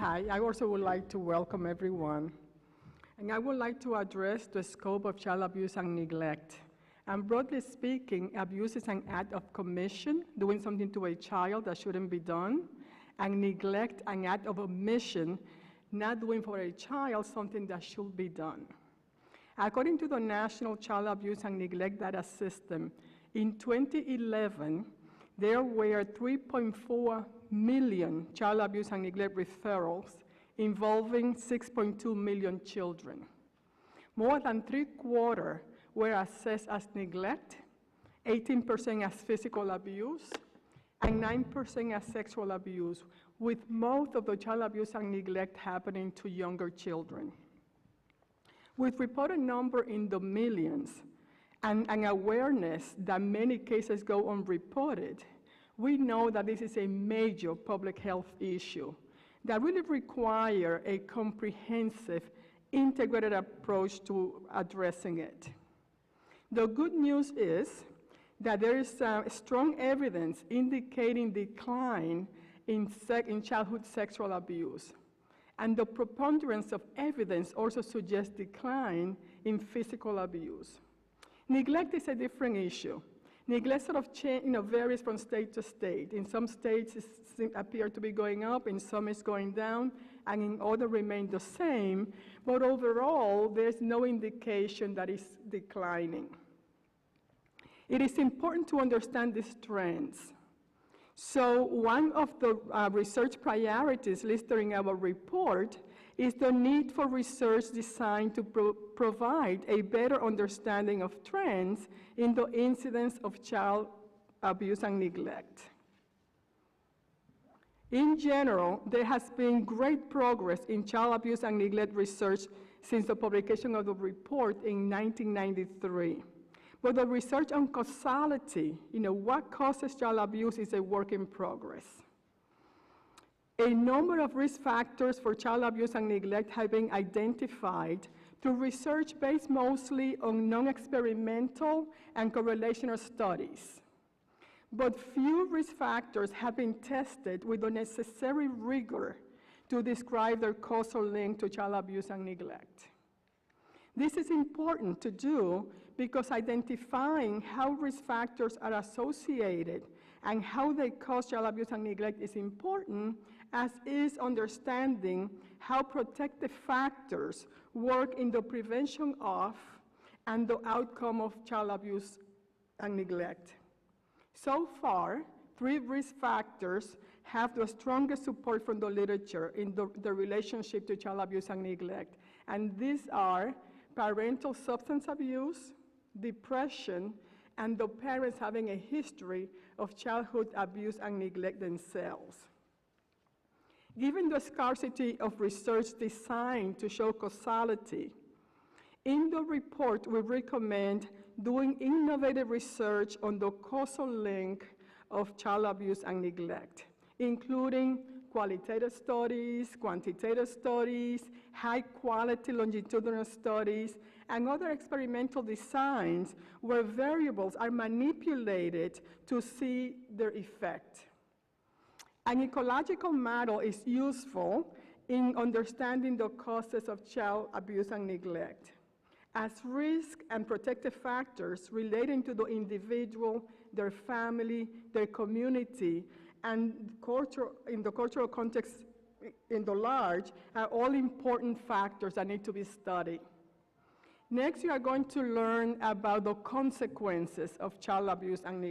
Hi, I also would like to welcome everyone. And I would like to address the scope of child abuse and neglect. And broadly speaking, abuse is an act of commission, doing something to a child that shouldn't be done, and neglect, an act of omission, not doing for a child something that should be done. According to the National Child Abuse and Neglect Data System, in 2011, there were 3.4 million child abuse and neglect referrals involving 6.2 million children. More than 3/4 were assessed as neglect, 18% as physical abuse, and 9% as sexual abuse, with most of the child abuse and neglect happening to younger children. With reported number in the millions and an awareness that many cases go unreported, we know that this is a major public health issue that really requires a comprehensive, integrated approach to addressing it. The good news is that there is strong evidence indicating decline in childhood sexual abuse. And the preponderance of evidence also suggests decline in physical abuse. Neglect is a different issue. Neglect sort of varies from state to state. In some states, it appears to be going up, in some it's going down, and in others remain the same. But overall, there's no indication that it's declining. It is important to understand these trends. So one of the research priorities listed in our report is the need for research designed to provide a better understanding of trends in the incidence of child abuse and neglect. In general, there has been great progress in child abuse and neglect research since the publication of the report in 1993. But the research on causality, what causes child abuse, is a work in progress. A number of risk factors for child abuse and neglect have been identified through research based mostly on non-experimental and correlational studies. But few risk factors have been tested with the necessary rigor to describe their causal link to child abuse and neglect. This is important to do because identifying how risk factors are associated and how they cause child abuse and neglect is important, as is understanding how protective factors work in the prevention of and the outcome of child abuse and neglect. So far, 3 risk factors have the strongest support from the literature in the relationship to child abuse and neglect, and these are parental substance abuse, depression, and the parents having a history of childhood abuse and neglect themselves. Given the scarcity of research designed to show causality, in the report we recommend doing innovative research on the causal link of child abuse and neglect, including qualitative studies, quantitative studies, high-quality longitudinal studies, and other experimental designs where variables are manipulated to see their effect. An ecological model is useful in understanding the causes of child abuse and neglect, as risk and protective factors relating to the individual, their family, their community, and in the cultural context in the large are all important factors that need to be studied. Next, you are going to learn about the consequences of child abuse and neglect.